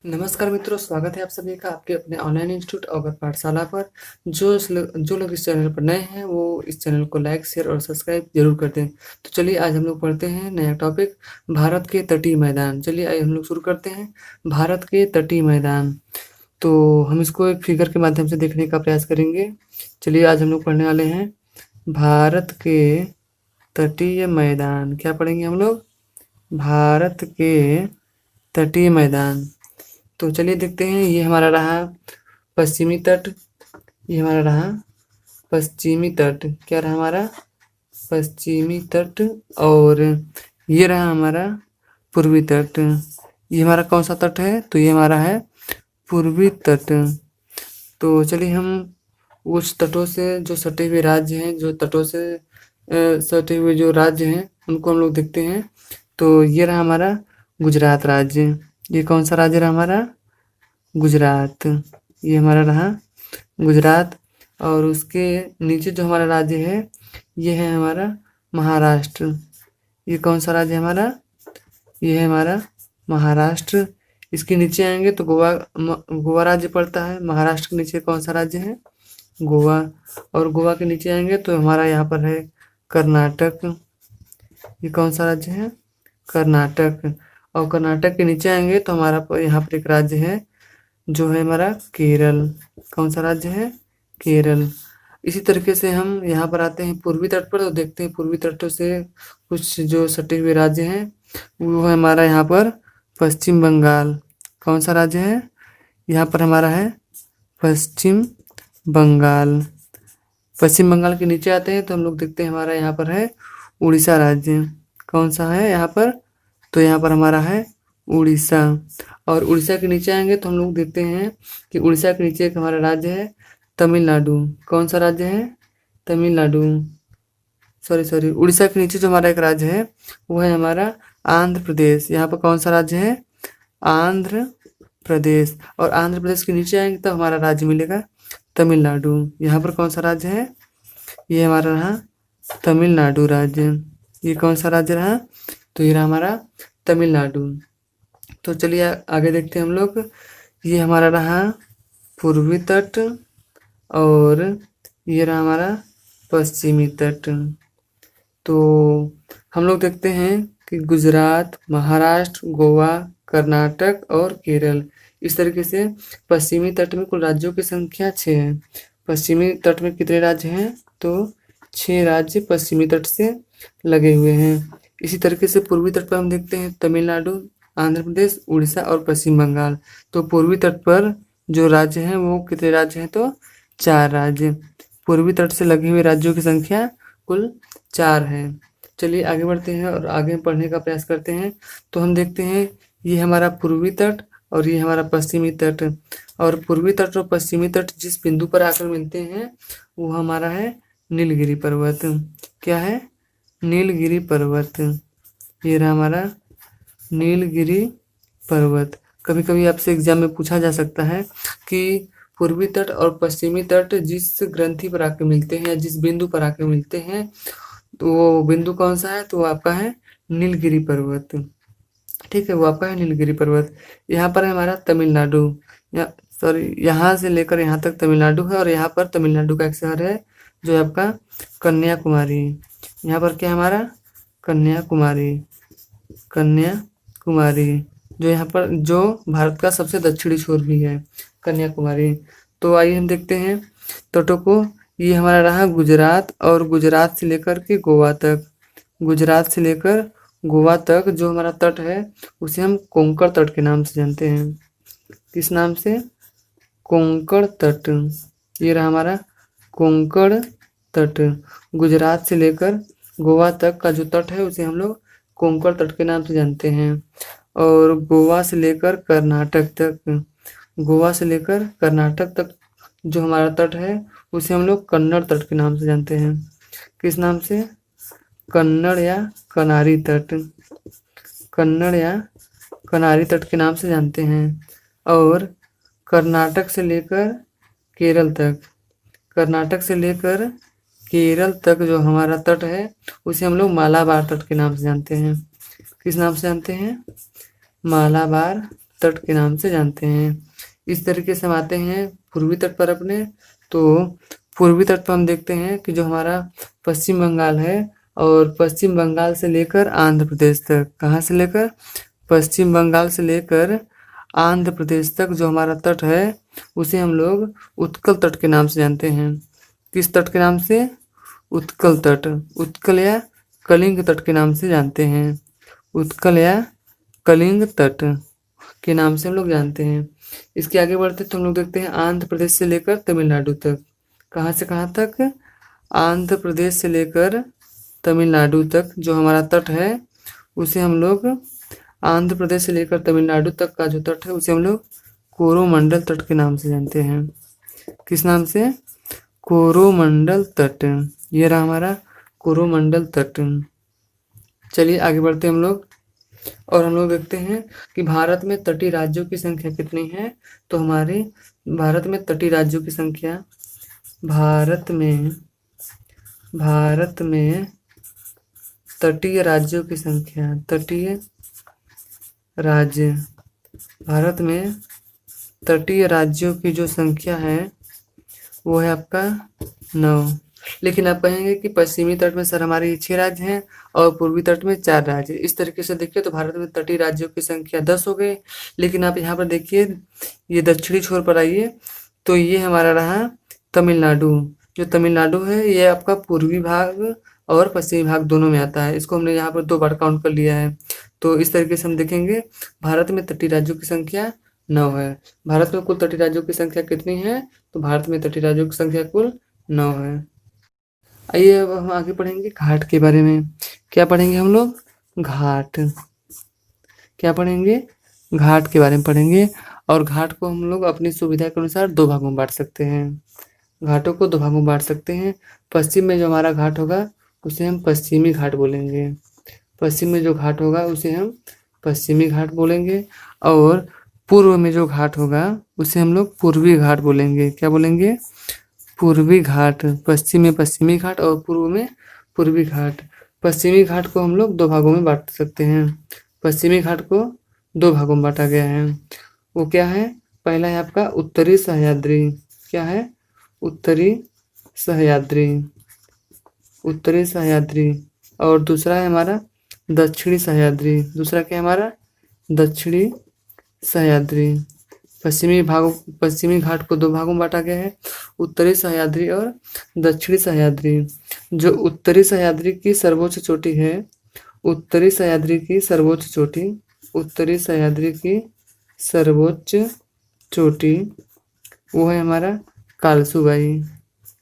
नमस्कार मित्रों, स्वागत है आप सभी का आपके अपने ऑनलाइन इंस्टीट्यूट अवगत पाठशाला पर। जो लोग इस चैनल पर नए हैं वो इस चैनल को लाइक, शेयर और सब्सक्राइब जरूर कर दें। तो चलिए आज हम लोग पढ़ते हैं नया टॉपिक, भारत के तटीय मैदान। चलिए आज हम लोग शुरू करते हैं भारत के तटीय मैदान। तो हम इसको एक फिगर के माध्यम से देखने का प्रयास करेंगे। चलिए आज हम लोग पढ़ने वाले हैं भारत के तटीय मैदान। क्या पढ़ेंगे हम लोग? भारत के तटीय मैदान। तो चलिए देखते हैं। ये हमारा रहा पश्चिमी तट, ये हमारा रहा पश्चिमी तट। क्या रहा हमारा? पश्चिमी तट। और ये रहा हमारा पूर्वी तट। ये हमारा कौन सा तट है? तो ये हमारा है पूर्वी तट। तो चलिए हम उस तटों से जो सटे हुए राज्य हैं, जो तटों से सटे हुए जो राज्य हैं उनको हम लोग देखते हैं। तो ये रहा हमारा गुजरात राज्य। ये कौन सा राज्य रहा हमारा? गुजरात। ये हमारा रहा गुजरात। और उसके नीचे जो हमारा राज्य है ये है हमारा महाराष्ट्र। ये कौन सा राज्य है हमारा? ये है हमारा महाराष्ट्र। इसके नीचे आएंगे तो गोवा राज्य पड़ता है। महाराष्ट्र के नीचे कौन सा राज्य है? गोवा। और गोवा के नीचे आएंगे तो हमारा यहाँ पर है कर्नाटक। ये कौन सा राज्य है? कर्नाटक। और कर्नाटक के नीचे आएंगे तो हमारा यहाँ पर एक राज्य है जो है हमारा केरल। कौन सा राज्य है? केरल। इसी तरीके से हम यहाँ पर आते हैं पूर्वी तट पर, तो देखते हैं पूर्वी तटों से कुछ जो सटे हुए राज्य हैं वो है हमारा यहाँ पर पश्चिम बंगाल। कौन सा राज्य है? यहाँ पर हमारा है पश्चिम बंगाल। पश्चिम बंगाल के नीचे आते हैं तो हम लोग देखते हैं हमारा यहाँ पर है उड़ीसा राज्य। कौन सा है यहाँ पर? तो यहाँ पर हमारा है उड़ीसा। और उड़ीसा के नीचे आएंगे तो हम लोग देखते हैं कि उड़ीसा के नीचे एक हमारा राज्य है तमिलनाडु। कौन सा राज्य है? तमिलनाडु। सॉरी, उड़ीसा के नीचे जो हमारा एक राज्य है वो है हमारा आंध्र प्रदेश। यहाँ पर कौन सा राज्य है? आंध्र प्रदेश। और आंध्र प्रदेश के नीचे आएंगे तो हमारा राज्य मिलेगा तमिलनाडु। यहाँ पर कौन सा राज्य है? ये हमारा रहा तमिलनाडु राज्य। ये कौन सा राज्य रहा? तो ये रहा हमारा तमिलनाडु। तो चलिए आगे देखते हैं हम लोग। ये हमारा रहा पूर्वी तट और ये रहा हमारा पश्चिमी तट। तो हम लोग देखते हैं कि गुजरात, महाराष्ट्र, गोवा, कर्नाटक और केरल, इस तरीके से पश्चिमी तट में कुल राज्यों की संख्या 6 है। पश्चिमी तट में कितने राज्य हैं? तो 6 राज्य पश्चिमी तट से लगे हुए हैं। इसी तरीके से पूर्वी तट पर हम देखते हैं तमिलनाडु, आंध्र प्रदेश, उड़ीसा और पश्चिम बंगाल। तो पूर्वी तट पर जो राज्य हैं वो कितने राज्य हैं? तो 4 राज्य। पूर्वी तट से लगे हुए राज्यों की संख्या कुल 4 है। चलिए आगे बढ़ते हैं और आगे पढ़ने का प्रयास करते हैं। तो हम देखते हैं ये हमारा पूर्वी तट और ये हमारा पश्चिमी तट। और पूर्वी तट और पश्चिमी तट जिस बिंदु पर आकर मिलते हैं वो हमारा है नीलगिरी पर्वत। क्या है? नीलगिरी पर्वत। ये रहा हमारा नीलगिरी पर्वत। कभी कभी आपसे एग्जाम में पूछा जा सकता है कि पूर्वी तट और पश्चिमी तट जिस ग्रंथि पर आके मिलते हैं या जिस बिंदु पर आके मिलते हैं तो वो बिंदु कौन सा है? तो वो आपका है नीलगिरी पर्वत। ठीक है, वो आपका है नीलगिरी पर्वत। यहाँ पर है हमारा तमिलनाडु। या सॉरी, यहाँ से लेकर यहाँ तक तमिलनाडु है और यहाँ पर तमिलनाडु का एक शहर है जो है आपका कन्याकुमारी। यहाँ पर क्या है हमारा? कन्याकुमारी। कन्याकुमारी जो यहाँ पर जो भारत का सबसे दक्षिणी छोर भी है, कन्याकुमारी। तो आइए हम देखते हैं तटों को। ये हमारा रहा गुजरात और गुजरात से लेकर के गोवा तक। गुजरात से लेकर गोवा तक जो हमारा तट है उसे हम कोंकण तट के नाम से जानते हैं। किस नाम से? कोंकण तट। ये रहा हमारा कोंकण तट। गुजरात से लेकर गोवा तक का जो तट है उसे हम लोग कोंकण तट के नाम से जानते हैं। और गोवा से लेकर कर्नाटक तक, गोवा से लेकर कर्नाटक तक जो हमारा तट है उसे हम लोग कन्नड़ तट के नाम से जानते हैं। किस नाम से? कन्नड़ या कनारी तट। कन्नड़ या कनारी तट के नाम से जानते हैं। और कर्नाटक से लेकर केरल तक, कर्नाटक से लेकर केरल तक जो हमारा तट है उसे हम लोग मालाबार तट के नाम से जानते हैं। किस नाम से जानते हैं? मालाबार तट के नाम से जानते हैं। इस तरीके से हम आते हैं पूर्वी तट पर अपने। तो पूर्वी तट पर हम देखते हैं कि जो हमारा पश्चिम बंगाल है, और पश्चिम बंगाल से लेकर आंध्र प्रदेश तक, कहाँ से लेकर, पश्चिम बंगाल से लेकर आंध्र प्रदेश तक जो हमारा तट है उसे हम लोग उत्कल तट के नाम से जानते हैं। किस तट के नाम से? उत्कल तट, उत्कल या कलिंग तट के नाम से जानते हैं। उत्कल या कलिंग तट के नाम से हम लोग जानते हैं। इसके आगे बढ़ते तो हम लोग देखते हैं आंध्र प्रदेश से लेकर तमिलनाडु तक। कहाँ से कहाँ तक? आंध्र प्रदेश से लेकर तमिलनाडु तक जो हमारा तट है उसे हम लोग, आंध्र प्रदेश से लेकर तमिलनाडु तक का जो तट है उसे हम लोग कोरोमंडल तट के नाम से जानते हैं। किस नाम से? कोरोमंडल तट। ये रहा हमारा कोरोमंडल तट। चलिए आगे बढ़ते हैं हम लोग, और हम लोग देखते हैं कि भारत में तटीय राज्यों की संख्या कितनी है। तो हमारे भारत में तटीय राज्यों की संख्या, भारत में तटीय राज्यों की संख्या, तटीय राज्य, भारत में तटीय राज्यों की जो संख्या है वो है आपका 9। लेकिन आप कहेंगे कि पश्चिमी तट में सर हमारे 6 राज्य हैं और पूर्वी तट में 4 राज्य। इस तरीके से देखिए तो भारत में तटीय राज्यों की संख्या 10 हो गई। लेकिन आप यहाँ पर देखिए, ये दक्षिणी छोर पर आइए तो ये हमारा रहा तमिलनाडु। जो तमिलनाडु है ये आपका पूर्वी भाग और पश्चिमी भाग दोनों में आता है। इसको हमने यहाँ पर 2 बार काउंट कर लिया है। तो इस तरीके से हम देखेंगे भारत में तटीय राज्यों की संख्या 9 है। भारत में कुल तटीय राज्यों की संख्या कितनी है? तो भारत में तटीय राज्यों की संख्या कुल 9 है। आइए अब हम आगे पढ़ेंगे घाट के बारे में। क्या पढ़ेंगे हम लोग? घाट। क्या पढ़ेंगे? घाट के बारे में पढ़ेंगे। और घाट को हम लोग अपनी सुविधा के अनुसार 2 भागों में बांट सकते हैं। घाटों को 2 भागों में बांट सकते हैं। पश्चिम में जो हमारा घाट होगा उसे हम पश्चिमी घाट बोलेंगे। पश्चिम में जो घाट होगा उसे हम पश्चिमी घाट बोलेंगे। और पूर्व में जो घाट होगा उसे हम लोग पूर्वी घाट बोलेंगे। क्या बोलेंगे? पूर्वी घाट। पश्चिम में पश्चिमी घाट और पूर्व में पूर्वी घाट। पश्चिमी घाट को हम लोग 2 भागों में बांट सकते हैं। पश्चिमी घाट को 2 भागों में बांटा गया है। वो क्या है? पहला है आपका उत्तरी सह्याद्री। क्या है? उत्तरी सह्याद्री, उत्तरी सह्याद्री। और दूसरा है हमारा दक्षिणी सह्याद्री। दूसरा क्या है हमारा? दक्षिणी सह्याद्री। पश्चिमी घाट को 2 भागों में बांटा गया है, उत्तरी सह्याद्री और दक्षिणी सह्याद्री। जो उत्तरी सह्याद्री की सर्वोच्च चोटी है, उत्तरी सह्याद्री की सर्वोच्च चोटी, उत्तरी सह्याद्री की सर्वोच्च चोटी वो है हमारा कालसुबाई।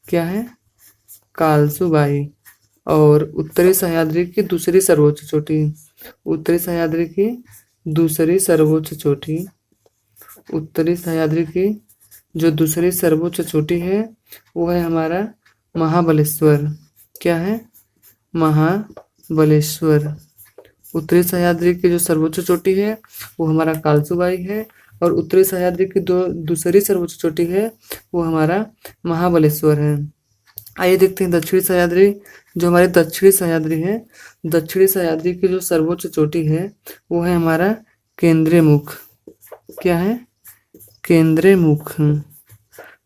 क्या है? कालसुबाई। और उत्तरी सह्याद्री की दूसरी सर्वोच्च चोटी, उत्तरी सह्याद्री की दूसरी सर्वोच्च चोटी, उत्तरी सह्याद्री की जो दूसरी सर्वोच्च चोटी है वो है हमारा महाबलेश्वर। क्या है? महाबलेश्वर। उत्तरी सह्याद्री की जो सर्वोच्च चोटी है वो हमारा कालसुबाई है, और उत्तरी सह्याद्री की दूसरी सर्वोच्च चोटी है वो हमारा महाबलेश्वर है। आइए देखते हैं दक्षिणी सह्याद्री। जो हमारी दक्षिणी सह्याद्री है, दक्षिणी सह्याद्री की जो सर्वोच्च चोटी है वो है हमारा केंद्रीय मुख। क्या है? केंद्रीय मुख।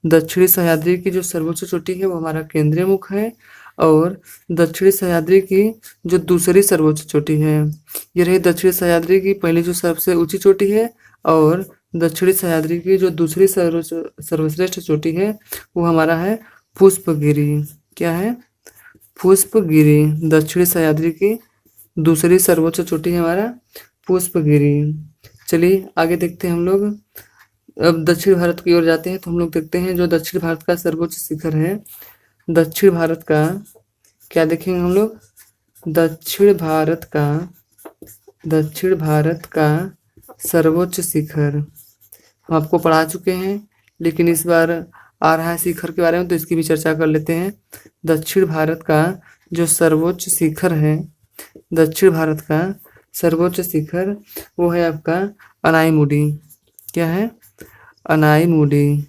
दक्षिणी सह्याद्री की जो सर्वोच्च चोटी है वो हमारा केंद्रीय मुख है। और दक्षिणी सह्याद्री की जो दूसरी सर्वोच्च चोटी है, ये रही दक्षिणी सह्याद्री की पहली जो सबसे ऊंची चोटी है, और दक्षिणी सह्याद्री की जो दूसरी सर्वश्रेष्ठ चोटी है वो हमारा है पुष्पगिरी। क्या है? पुष्पगिरी। दक्षिणी सह्याद्री की दूसरी सर्वोच्च चोटी है हमारा पुष्पगिरी। चलिए आगे देखते हैं हम लोग। अब दक्षिण भारत की ओर जाते हैं तो हम लोग देखते हैं जो दक्षिण भारत का सर्वोच्च शिखर है, दक्षिण भारत का क्या देखेंगे हम लोग? दक्षिण भारत का सर्वोच्च शिखर हम आपको पढ़ा चुके हैं, लेकिन इस बार आ रहा है शिखर के बारे में तो इसकी भी चर्चा कर लेते हैं। दक्षिण भारत का जो सर्वोच्च शिखर है, दक्षिण भारत का सर्वोच्च शिखर वो है आपका अनाईमुडी। क्या है? अनाईमुडी,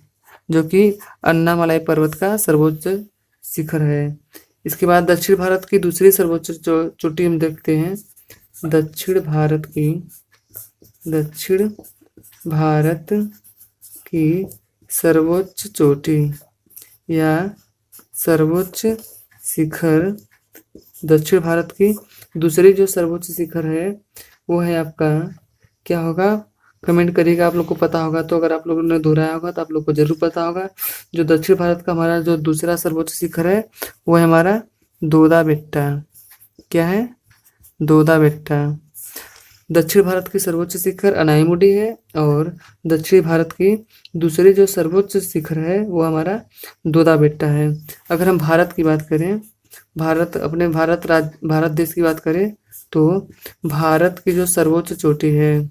जो कि अन्नामलाई पर्वत का सर्वोच्च शिखर है। इसके बाद दक्षिण भारत की दूसरी सर्वोच्च चोटी हम देखते हैं। दक्षिण भारत की सर्वोच्च चोटी या सर्वोच्च शिखर, दक्षिण भारत की दूसरी जो सर्वोच्च शिखर है वो है आपका, क्या होगा, कमेंट करिएगा, आप लोग को पता होगा तो। अगर आप लोगों ने दोहराया होगा तो आप लोग को जरूर पता होगा। जो दक्षिण भारत का हमारा जो दूसरा सर्वोच्च शिखर है वो है हमारा दोदा बेट्टा। क्या है? दोदा बेट्टा। दक्षिण भारत की सर्वोच्च शिखर अनाईमुडी है और दक्षिण भारत की दूसरी जो सर्वोच्च शिखर है वो हमारा दोदा बेट्टा है। अगर हम भारत की बात करें, भारत देश की बात करें तो भारत की जो सर्वोच्च चोटी है,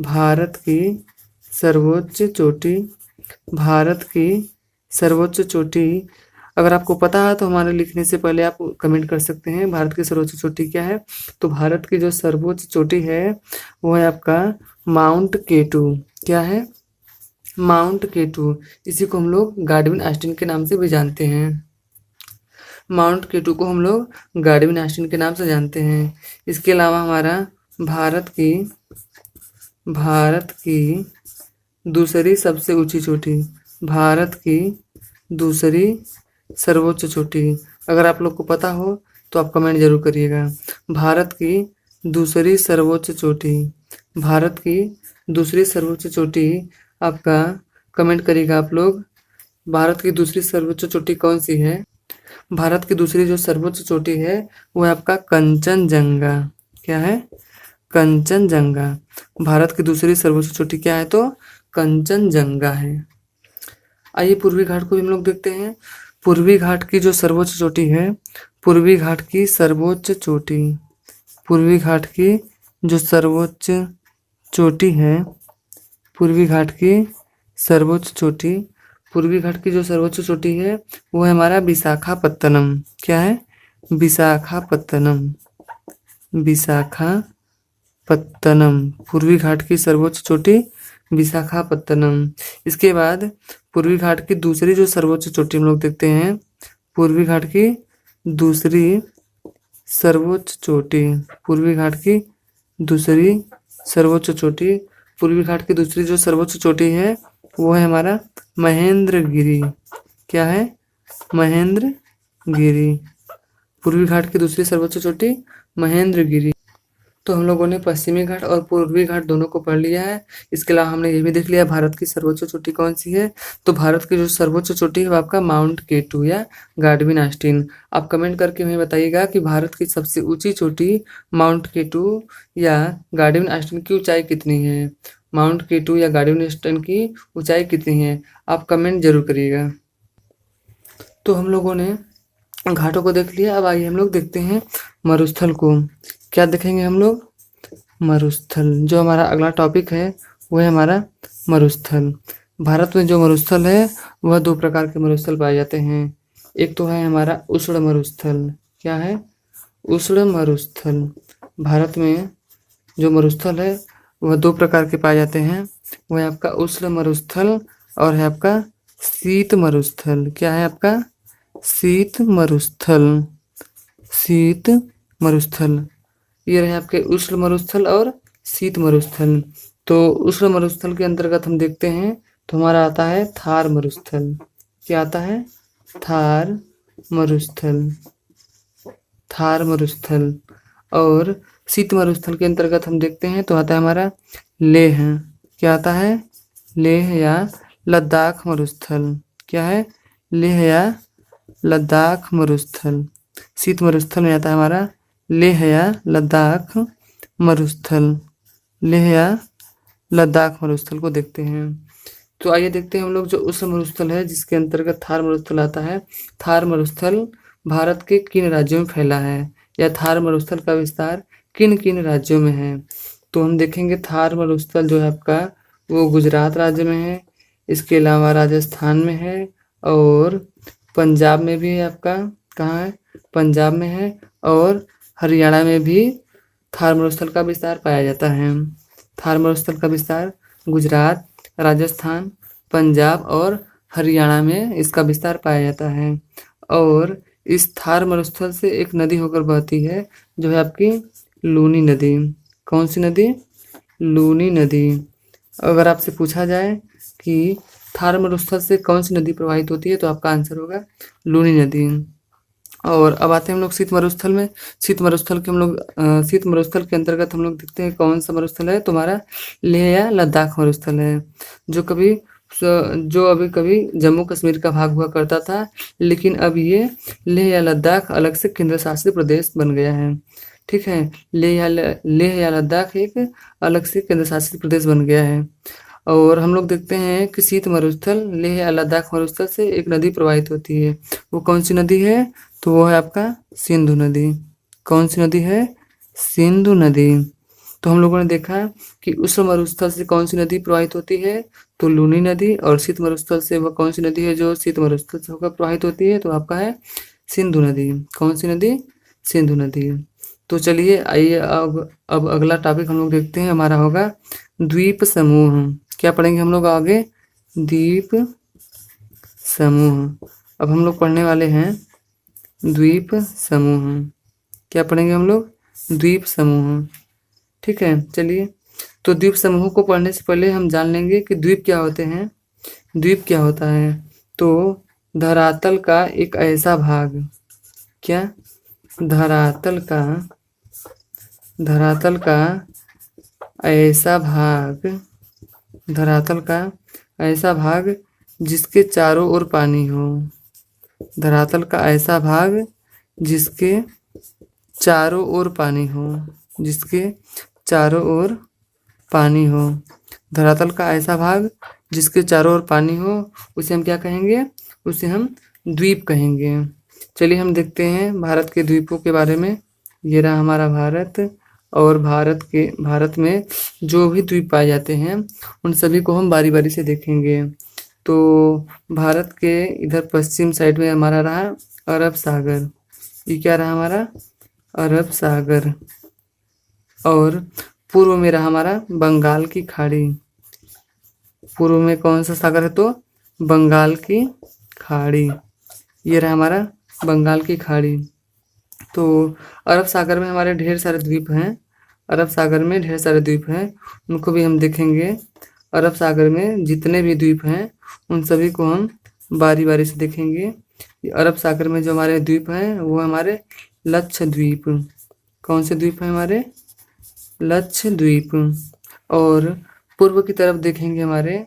भारत की सर्वोच्च चोटी, भारत की सर्वोच्च चोटी, अगर आपको पता है तो हमारे लिखने से पहले आप कमेंट कर सकते हैं भारत की सर्वोच्च चोटी क्या है। तो भारत की जो सर्वोच्च चोटी है वो है आपका माउंट केटू। क्या है? माउंट केटू। इसी को हम लोग गाडविन आस्टीन के नाम से भी जानते हैं। माउंट केटू को हम लोग गाडविन आस्टीन के नाम से जानते हैं। इसके अलावा हमारा भारत की दूसरी सबसे ऊंची चोटी, भारत की दूसरी सर्वोच्च चोटी, अगर आप लोग को पता हो तो आप कमेंट जरूर करिएगा। भारत की दूसरी सर्वोच्च चोटी, भारत की दूसरी सर्वोच्च चोटी आपका कमेंट करिएगा आप लोग। भारत की दूसरी सर्वोच्च चोटी कौन सी है? भारत की दूसरी जो सर्वोच्च चोटी है वो है आपका कंचनजंगा। क्या है? कंचनजंगा। भारत की दूसरी सर्वोच्च चोटी क्या है? तो कंचनजंगा है। आइए पूर्वी घाट को भी हम लोग देखते हैं। पूर्वी घाट की जो सर्वोच्च चोटी है, पूर्वी घाट की सर्वोच्च चोटी, पूर्वी घाट की जो सर्वोच्च चोटी है, पूर्वी घाट की सर्वोच्च चोटी, पूर्वी घाट की जो सर्वोच्च चोटी है वो है हमारा विशाखापत्तनम। क्या है? विशाखापत्तनम। विशाखापत्तनम, पूर्वी घाट की सर्वोच्च चोटी विशाखापत्तनम। इसके बाद पूर्वी घाट की दूसरी जो सर्वोच्च चोटी हम लोग देखते हैं, पूर्वी घाट की दूसरी सर्वोच्च चोटी, पूर्वी घाट की दूसरी सर्वोच्च चोटी, पूर्वी घाट की दूसरी जो सर्वोच्च चोटी है वो है हमारा महेंद्रगिरी। क्या है? महेंद्रगिरी। पूर्वी घाट की दूसरी सर्वोच्च चोटी महेंद्रगिरी। तो हम लोगों ने पश्चिमी घाट और पूर्वी घाट दोनों को पढ़ लिया है। इसके अलावा हमने ये भी देख लिया भारत की सर्वोच्च चोटी कौन सी है। तो भारत की जो सर्वोच्च चोटी है वो आपका माउंट केटू या गाडविन आस्टीन। आप कमेंट करके हमें बताइएगा कि भारत की सबसे ऊंची चोटी माउंट केटू या गाडविन आस्टीन की ऊंचाई कितनी है। माउंट केटू या गाडविन आस्टीन की ऊंचाई कितनी है, आप कमेंट जरूर करिएगा। तो हम लोगों ने घाटों को देख लिया। अब आइए हम लोग देखते हैं मरुस्थल को। क्या देखेंगे हम लोग? मरुस्थल। जो हमारा अगला टॉपिक है वो है हमारा मरुस्थल। भारत में जो मरुस्थल है वह दो प्रकार के मरुस्थल पाए जाते हैं। एक तो है हमारा उष्ण मरुस्थल। क्या है? उष्ण मरुस्थल। भारत में जो मरुस्थल है वह दो प्रकार के पाए जाते हैं। वह है आपका उष्ण मरुस्थल और है आपका शीत मरुस्थल। क्या है आपका? शीत मरुस्थल। शीत मरुस्थल। ये रहे आपके उष्ण मरुस्थल और शीत मरुस्थल। तो उष्ण मरुस्थल के अंतर्गत हम देखते हैं तो हमारा आता है थार मरुस्थल। क्या आता है? थार मरुस्थल। थार मरुस्थल। और शीत मरुस्थल के अंतर्गत हम देखते हैं तो आता है हमारा लेह। क्या आता है? लेह या लद्दाख मरुस्थल। क्या है? लेह या लद्दाख मरुस्थल। शीत मरुस्थल में आता है हमारा लेह या लद्दाख मरुस्थल। लेह या लद्दाख मरुस्थल को देखते हैं। तो आइए देखते हैं हम लोग जो उष्ण मरुस्थल है जिसके अंतर्गत थार मरुस्थल आता है। थार मरुस्थल भारत के किन राज्यों में फैला है या थार मरुस्थल का विस्तार किन किन राज्यों में है। तो हम देखेंगे थार मरुस्थल जो है आपका वो गुजरात राज्य में है, इसके अलावा राजस्थान में है और पंजाब में भी है आपका। कहाँ है? पंजाब में है और हरियाणा में भी थार मरुस्थल का विस्तार पाया जाता है। थार मरुस्थल का विस्तार गुजरात, राजस्थान, पंजाब और हरियाणा में इसका विस्तार पाया जाता है। और इस थार मरुस्थल से एक नदी होकर बहती है जो है आपकी लूनी नदी। कौन सी नदी? लूनी नदी। अगर आपसे पूछा जाए कि थार मरुस्थल से कौन सी नदी प्रवाहित होती है, तो आपका आंसर होगा लूनी नदी। और अब आते हैं हम लोग शीत मरुस्थल में। शीत मरुस्थल के हम लोग शीत मरुस्थल के अंतर्गत हम लोग देखते हैं कौन सा मरुस्थल है, तुम्हारा लेह या लद्दाख मरुस्थल है, जो कभी जो अभी कभी जम्मू कश्मीर का भाग हुआ करता था, लेकिन अब ये लेह या लद्दाख अलग से केंद्र शासित प्रदेश बन गया है। ठीक है, लेह या लद्दाख एक अलग से केंद्र शासित प्रदेश बन गया है। और हम लोग देखते हैं कि शीत मरुस्थल लेह या लद्दाख मरुस्थल से एक नदी प्रवाहित होती है। वो कौन सी नदी है? तो वो है आपका सिंधु नदी। कौन सी नदी है? सिंधु नदी। तो हम लोगों ने देखा कि उष्ण मरुस्थल से कौन सी नदी प्रवाहित होती है, तो लूनी नदी। और शीत मरुस्थल से वह कौन सी नदी है जो शीत मरुस्थल से होकर प्रवाहित होती है, तो आपका है सिंधु नदी। कौन सी नदी? सिंधु नदी। तो चलिए आइए अब अगला टॉपिक हम लोग देखते हैं, हमारा होगा द्वीप समूह। क्या पढ़ेंगे हम लोग आगे? द्वीप समूह। अब हम लोग पढ़ने वाले हैं द्वीप समूह। क्या पढ़ेंगे हम लोग? द्वीप समूह। ठीक है, चलिए। तो द्वीप समूह को पढ़ने से पहले हम जान लेंगे कि द्वीप क्या होते हैं। द्वीप क्या होता है? तो धरातल का एक ऐसा भाग। क्या? धरातल का ऐसा भाग। धरातल का ऐसा भाग जिसके चारों ओर पानी हो। धरातल का ऐसा भाग जिसके चारों ओर पानी हो। जिसके चारों ओर पानी हो। धरातल का ऐसा भाग जिसके चारों ओर पानी हो, उसे हम क्या कहेंगे? उसे हम द्वीप कहेंगे। चलिए हम देखते हैं भारत के द्वीपों के बारे में। ये रहा हमारा भारत, और भारत में जो भी द्वीप पाए जाते हैं उन सभी को हम बारी बारी से देखेंगे। तो भारत के इधर पश्चिम साइड में हमारा रहा अरब सागर। ये क्या रहा हमारा? अरब सागर। और पूर्व में रहा हमारा बंगाल की खाड़ी। पूर्व में कौन सा सागर है? तो बंगाल की खाड़ी। ये रहा हमारा बंगाल की खाड़ी। तो अरब सागर में हमारे ढेर सारे द्वीप हैं। अरब सागर में ढेर सारे द्वीप हैं, उनको भी हम देखेंगे। अरब सागर में जितने भी द्वीप हैं उन सभी को हम बारी बारी से देखेंगे। अरब सागर में जो हमारे द्वीप हैं वो हमारे लक्षद्वीप। कौन से द्वीप हैं हमारे? लक्षद्वीप। और पूर्व की तरफ देखेंगे, हमारे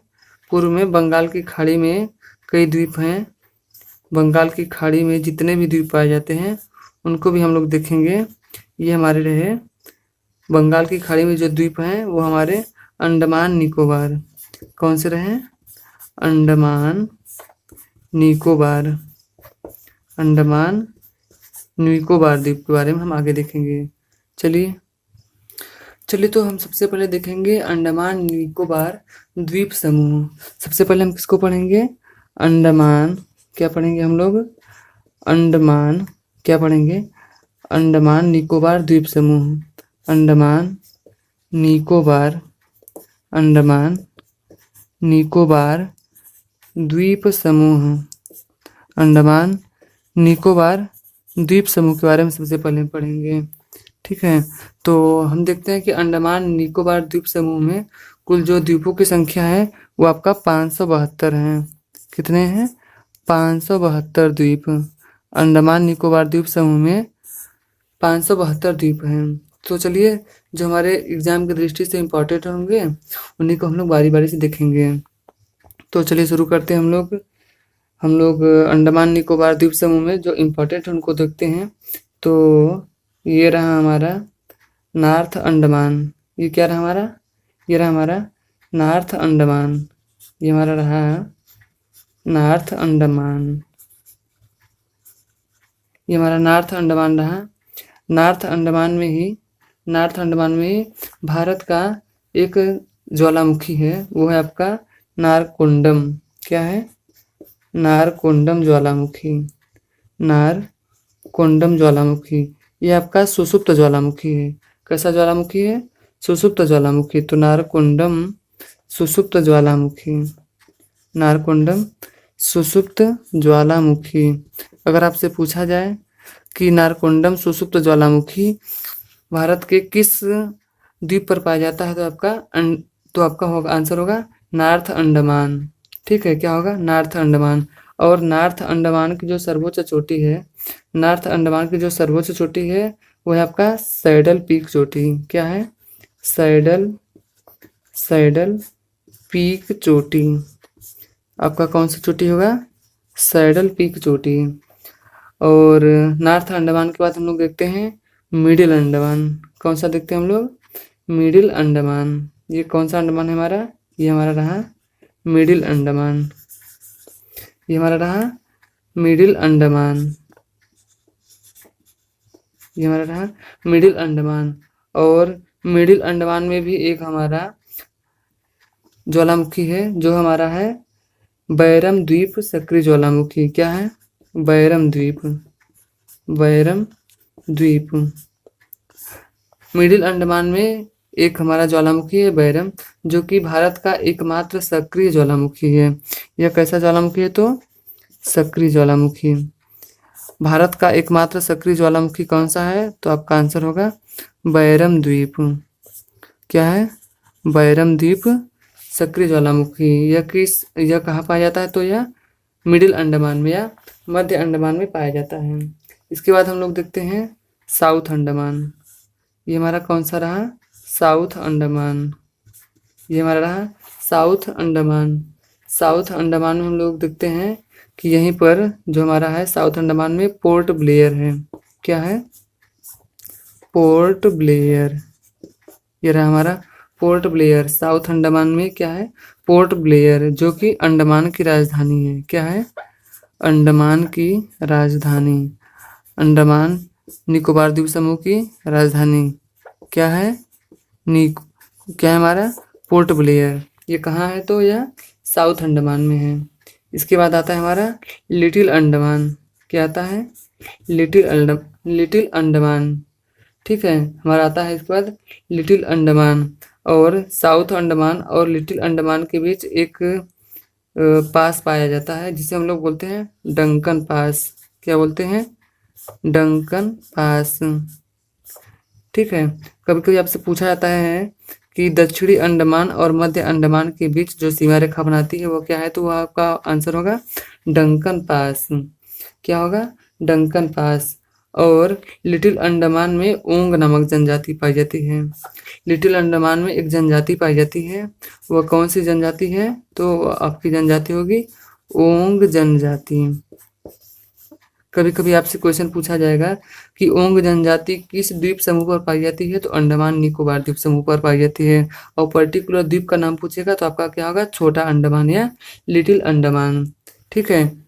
पूर्व में बंगाल की खाड़ी में कई द्वीप हैं। बंगाल की खाड़ी में जितने भी द्वीप पाए जाते हैं उनको भी हम लोग देखेंगे। ये हमारे रहे बंगाल की खाड़ी में जो द्वीप हैं वो हमारे अंडमान निकोबार। कौन से रहे? अंडमान निकोबार। अंडमान निकोबार द्वीप के बारे में हम आगे देखेंगे। चलिए तो हम सबसे पहले देखेंगे अंडमान निकोबार द्वीप समूह। सबसे पहले हम किसको पढ़ेंगे? अंडमान। क्या पढ़ेंगे हम लोग? अंडमान। क्या पढ़ेंगे? अंडमान निकोबार द्वीप समूह। अंडमान निकोबार। अंडमान निकोबार द्वीप समूह। अंडमान निकोबार द्वीप समूह के बारे में सबसे पहले पढ़ेंगे। ठीक है, तो हम देखते हैं कि अंडमान निकोबार द्वीप समूह में कुल जो द्वीपों की संख्या है वो आपका 572 है। कितने हैं? 572 द्वीप। अंडमान निकोबार द्वीप समूह में 572 द्वीप हैं। तो चलिए, जो हमारे एग्जाम की दृष्टि से इम्पोर्टेंट होंगे उन्हीं को हम लोग बारी बारी से देखेंगे। तो चलिए शुरू करते हैं हम लोग अंडमान निकोबार द्वीप समूह में जो इम्पोर्टेंट है उनको देखते हैं। तो ये रहा हमारा नॉर्थ अंडमान। ये क्या रहा हमारा? ये रहा हमारा नॉर्थ अंडमान। ये हमारा रहा नॉर्थ अंडमान। ये हमारा नॉर्थ अंडमान रहा। नॉर्थ अंडमान में ही भारत का एक ज्वालामुखी है, वो है आपका नारकोंडम। क्या है? नारकोंडम ज्वालामुखी। नारकोंडम ज्वालामुखी ये आपका सुषुप्त ज्वालामुखी है। कैसा ज्वालामुखी है? सुषुप्त ज्वालामुखी। तो नारकोंडम सुषुप्त ज्वालामुखी। नारकोंडम सुषुप्त ज्वालामुखी। अगर आपसे पूछा जाए कि नारकोंडम सुषुप्त ज्वालामुखी भारत के किस द्वीप पर पाया जाता है, तो तो आपका होगा आंसर होगा नॉर्थ अंडमान। ठीक है, क्या होगा? नॉर्थ अंडमान। और नॉर्थ अंडमान की जो सर्वोच्च चोटी है, नॉर्थ अंडमान की जो सर्वोच्च चोटी है वो है आपका सैडल पीक चोटी। क्या है? सैडल सैडल पीक चोटी। आपका कौन सी चोटी होगा? सैडल पीक चोटी। और नॉर्थ अंडमान के बाद हम लोग देखते हैं मिडिल अंडमान। कौन सा देखते हैं हम लोग? मिडिल अंडमान। ये कौन सा अंडमान है हमारा? ये हमारा रहा मिडिल अंडमान। ये हमारा रहा मिडिल अंडमान। ये हमारा रहा मिडिल अंडमान। और मिडिल अंडमान में भी एक हमारा ज्वालामुखी है जो हमारा है बैरम द्वीप सक्रिय ज्वालामुखी। क्या है? बैरम द्वीप। बैरम द्वीप। मिडिल अंडमान में एक हमारा ज्वालामुखी है बैरम, जो कि भारत का एकमात्र सक्रिय ज्वालामुखी है। यह कैसा ज्वालामुखी है? तो सक्रिय ज्वालामुखी। भारत का एकमात्र सक्रिय ज्वालामुखी कौन सा है? तो आपका आंसर होगा बैरम द्वीप। क्या है? बैरम द्वीप सक्रिय ज्वालामुखी। यह कहाँ पाया जाता है? तो यह मिडिल अंडमान में या मध्य अंडमान में पाया जाता है। इसके बाद हम लोग देखते हैं साउथ अंडमान। ये हमारा कौन सा रहा? साउथ अंडमान। ये हमारा रहा साउथ अंडमान। साउथ अंडमान में हम लोग देखते हैं कि यहीं पर जो हमारा है साउथ अंडमान में पोर्ट ब्लेयर है। क्या है? Port Blair. ये रहा हमारा पोर्ट ब्लेयर। साउथ अंडमान में क्या है? पोर्ट ब्लेयर, जो कि अंडमान की राजधानी है। क्या है? अंडमान की राजधानी। अंडमान निकोबार द्वीप समूह की राजधानी क्या है? क्या है हमारा? Port Blair. ये कहाँ है? तो यह साउथ अंडमान में है। इसके बाद आता है हमारा लिटिल अंडमान। क्या आता है? लिटिल अंडमान। ठीक है, हमारा आता है इसके बाद लिटिल अंडमान। और साउथ अंडमान और लिटिल अंडमान के बीच एक पास पाया जाता है जिसे हम लोग बोलते हैं डंकन पास। क्या बोलते हैं? Duncan pass. ठीक है, कभी कभी आपसे पूछा जाता है कि दक्षिणी अंडमान और मध्य अंडमान के बीच जो सीमा रेखा बनाती है वो क्या है? तो वह आपका आंसर होगा डंकन पास। क्या होगा? Duncan pass. और लिटिल अंडमान में ओंग नामक जनजाति पाई जाती है। लिटिल अंडमान में एक जनजाति पाई जाती है। वह कौन सी जनजाति है? तो आपकी जनजाति होगी ओंग जनजाति। कभी कभी आपसे क्वेश्चन पूछा जाएगा कि ओंग जनजाति किस द्वीप समूह पर पाई जाती है? तो अंडमान निकोबार द्वीप समूह पर पाई जाती है। और पर्टिकुलर द्वीप का नाम पूछेगा तो आपका क्या होगा? छोटा अंडमान या लिटिल अंडमान। ठीक है,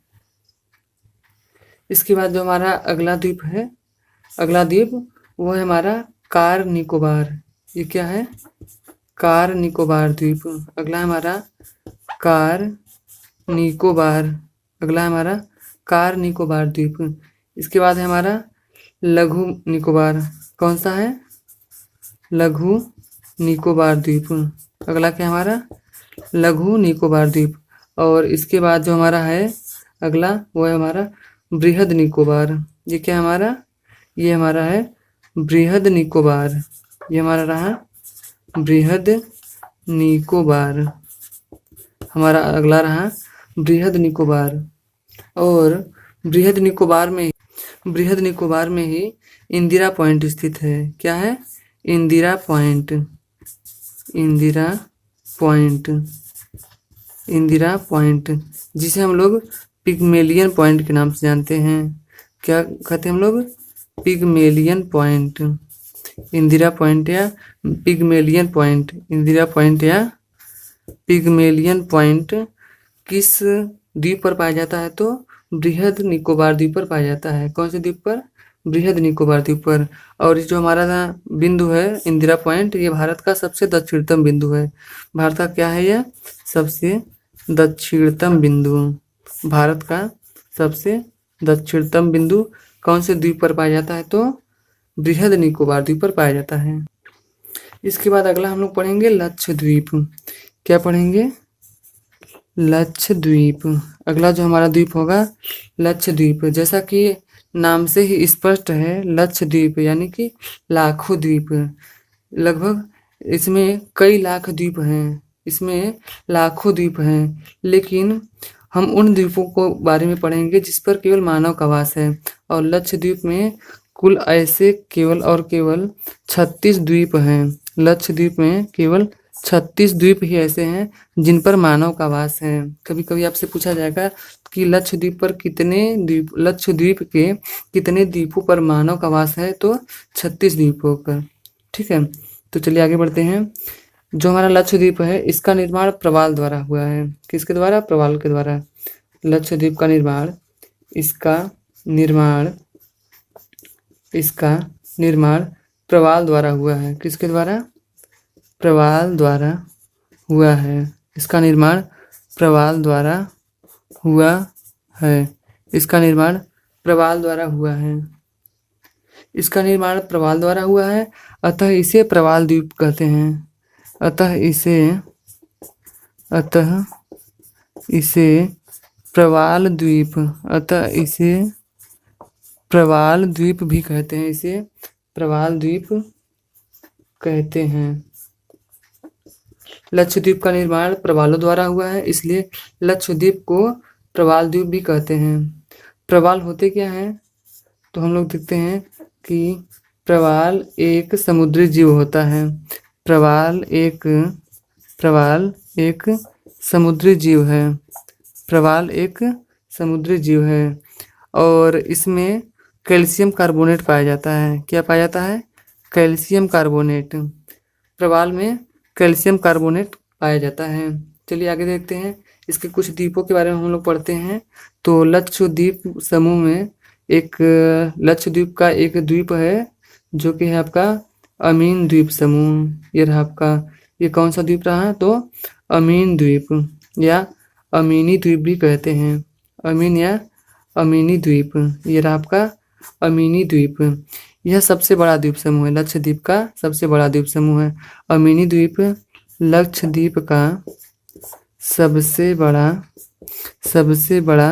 इसके बाद जो हमारा अगला द्वीप है, अगला द्वीप वो है हमारा कार निकोबार। ये क्या है? कार निकोबार द्वीप। अगला है हमारा कार निकोबार। अगला है हमारा कार निकोबार द्वीप। इसके बाद है हमारा लघु निकोबार। कौन सा है? लघु निकोबार द्वीप। अगला क्या है हमारा? लघु निकोबार द्वीप। और इसके बाद जो हमारा है अगला वो है हमारा बृहद निकोबार। ये क्या है हमारा? ये हमारा है बृहद निकोबार। ये हमारा रहा बृहद निकोबार। हमारा अगला रहा बृहद निकोबार। और बृहद निकोबार में ही इंदिरा पॉइंट स्थित है। क्या है? Indira point. Indira point. Indira point, जिसे हम लोग पिग्मेलियन पॉइंट के नाम से जानते हैं। क्या कहते हैं हम लोग? Pygmalion point. इंदिरा पॉइंट या पिग्मेलियन पॉइंट। इंदिरा पॉइंट या पिग्मेलियन पॉइंट किस द्वीप पर पाया जाता है? तो बृहद निकोबार द्वीप पर पाया जाता है। कौन से द्वीप पर? बृहद निकोबार द्वीप पर। और जो हमारा बिंदु है इंदिरा पॉइंट, ये भारत का सबसे दक्षिणतम बिंदु है। भारत का क्या है? यह सबसे दक्षिणतम बिंदु। भारत का सबसे दक्षिणतम बिंदु कौन से द्वीप पर पाया जाता है? तो बृहद निकोबार द्वीप पर पाया जाता है। इसके बाद अगला हम लोग पढ़ेंगे लक्षद्वीप। क्या पढ़ेंगे? लक्षद्वीप। अगला जो हमारा द्वीप होगा लक्षद्वीप। जैसा कि नाम से ही स्पष्ट है, लक्षद्वीप यानी कि लाखों द्वीप। लगभग इसमें कई लाख द्वीप हैं, इसमें लाखों द्वीप हैं, लेकिन हम उन द्वीपों को बारे में पढ़ेंगे जिस पर केवल मानव का वास है। और लक्षद्वीप में कुल ऐसे केवल और केवल 36 द्वीप हैं। लक्षद्वीप में केवल 36 द्वीप ही ऐसे हैं जिन पर मानव का वास है। कभी कभी आपसे पूछा जाएगा कि लक्षद्वीप पर कितने द्वीप, लक्षद्वीप के कितने द्वीपों पर मानव का वास है, तो 36 द्वीपों पर। ठीक है, तो चलिए आगे बढ़ते हैं। जो हमारा लक्षद्वीप है इसका निर्माण प्रवाल द्वारा हुआ है। किसके द्वारा? प्रवाल के द्वारा। लक्षद्वीप का निर्माण, इसका निर्माण प्रवाल द्वारा हुआ है। किसके द्वारा? प्रवाल द्वारा हुआ है। इसका निर्माण प्रवाल द्वारा हुआ है। इसका निर्माण प्रवाल द्वारा हुआ है। इसका निर्माण प्रवाल द्वारा हुआ है, अतः इसे प्रवाल द्वीप कहते हैं। अतः इसे प्रवाल द्वीप, अतः इसे प्रवाल द्वीप भी कहते हैं। इसे प्रवाल द्वीप कहते हैं। लक्षद्वीप का निर्माण प्रवालों द्वारा हुआ है, इसलिए लक्षद्वीप को प्रवाल द्वीप भी कहते हैं। प्रवाल होते क्या हैं? तो हम लोग देखते हैं कि प्रवाल एक समुद्री जीव होता है। प्रवाल एक समुद्री जीव है। प्रवाल एक समुद्री जीव है और इसमें कैल्शियम कार्बोनेट पाया जाता है। क्या पाया जाता है? Calcium carbonate. प्रवाल में कैल्शियम कार्बोनेट पाया जाता है। चलिए आगे देखते हैं। इसके कुछ द्वीपों के बारे में हम लोग पढ़ते हैं। तो लक्षद्वीप समूह में एक लक्षद्वीप का एक द्वीप है जो कि है आपका अमीन द्वीप समूह। ये रहा आपका, ये कौन सा द्वीप रहा? तो अमीन द्वीप या अमीनी द्वीप भी कहते हैं। अमीन या अमीनी द्वीप, ये रहा आपका अमीनी द्वीप। यह सबसे बड़ा द्वीप समूह है। लक्षद्वीप का सबसे बड़ा द्वीप समूह है अमीनी द्वीप। लक्षद्वीप का सबसे बड़ा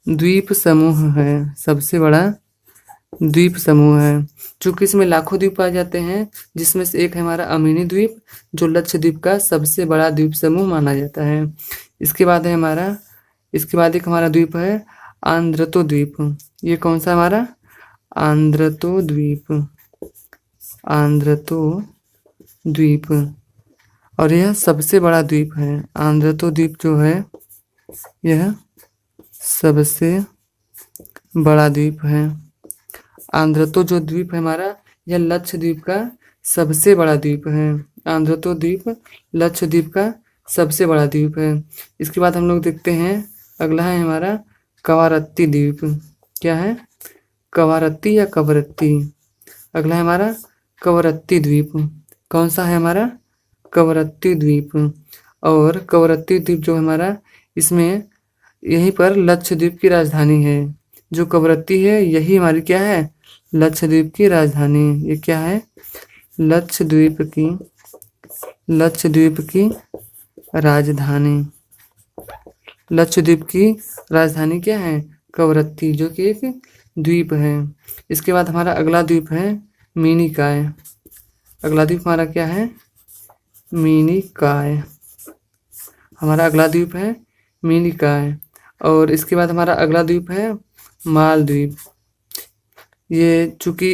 द्वीप समूह है। सबसे बड़ा द्वीप समूह है, चूंकि इसमें लाखों द्वीप पाए जाते हैं, जिसमें से एक है हमारा अमीनी द्वीप जो लक्षद्वीप का सबसे बड़ा द्वीप समूह माना जाता है। इसके बाद है हमारा, इसके बाद एक हमारा द्वीप है आंद्रतो द्वीप। ये कौन सा हमारा? आंद्रतो द्वीप। आंद्रतो द्वीप, और यह सबसे बड़ा द्वीप है। आंद्रतो द्वीप जो है यह सबसे बड़ा द्वीप है। आंद्रतो जो द्वीप है हमारा, यह लक्षद्वीप का सबसे बड़ा द्वीप है। आंद्रतो द्वीप लक्षद्वीप का सबसे बड़ा द्वीप है। इसके बाद हम लोग देखते हैं, अगला है हमारा कवारत्ती द्वीप। क्या है? कवारत्ती या कवरत्ती। अगला है हमारा कवरत्ती द्वीप। कौन सा है हमारा? कवरत्ती द्वीप। और कवरत्ती द्वीप जो हमारा, इसमें यहीं पर लक्षद्वीप की राजधानी है। जो कवरत्ती है यही हमारी क्या है? लक्षद्वीप की राजधानी। ये क्या है? लक्षद्वीप की राजधानी। लक्षद्वीप की राजधानी क्या है? कवरत्ती, जो कि एक द्वीप है। इसके बाद हमारा अगला द्वीप है मिनिकॉय। अगला द्वीप हमारा क्या है? मिनिकॉय। हमारा अगला द्वीप है मिनिकॉय। और इसके बाद हमारा अगला द्वीप है मालद्वीप। ये चूंकि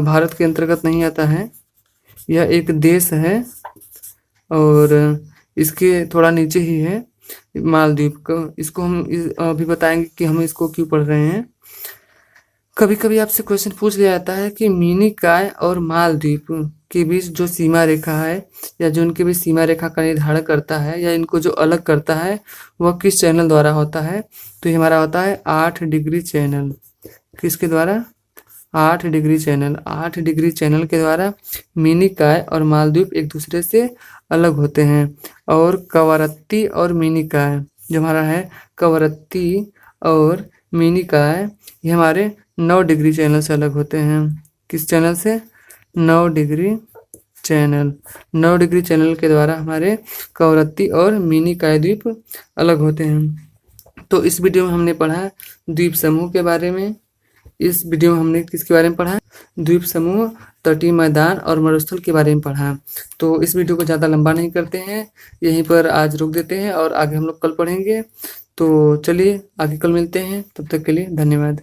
भारत के अंतर्गत नहीं आता है, यह एक देश है और इसके थोड़ा नीचे ही है मालद्वीप को। इसको हम अभी बताएंगे कि हम इसको क्यों पढ़ रहे हैं। कभी कभी आपसे क्वेश्चन पूछ लिया जाता है कि मिनिकॉय और मालद्वीप के बीच जो सीमा रेखा है या जो उनके बीच सीमा रेखा का निर्धारण करता है या इनको जो अलग करता है वह किस चैनल द्वारा होता है? तो ये हमारा होता है 8 डिग्री चैनल। किसके द्वारा? 8 डिग्री चैनल। 8 डिग्री चैनल के द्वारा मिनिकॉय और मालद्वीप एक दूसरे से अलग होते हैं। और कवरत्ती और मिनिकॉय जो हमारा है, कवरत्ती और मिनिकॉय, ये हमारे 9 डिग्री चैनल से अलग होते हैं। किस चैनल से? 9 डिग्री चैनल। 9 डिग्री चैनल के द्वारा हमारे कवरत्ती और मिनिकॉय द्वीप अलग होते हैं। तो इस वीडियो में हमने पढ़ा द्वीप समूह के बारे में। इस वीडियो में हमने किसके बारे में पढ़ा है? द्वीप समूह, तटीय मैदान और मरुस्थल के बारे में पढ़ा। तो इस वीडियो को ज़्यादा लंबा नहीं करते हैं, यहीं पर आज रोक देते हैं और आगे हम लोग कल पढ़ेंगे। तो चलिए आगे कल मिलते हैं, तब तक के लिए धन्यवाद।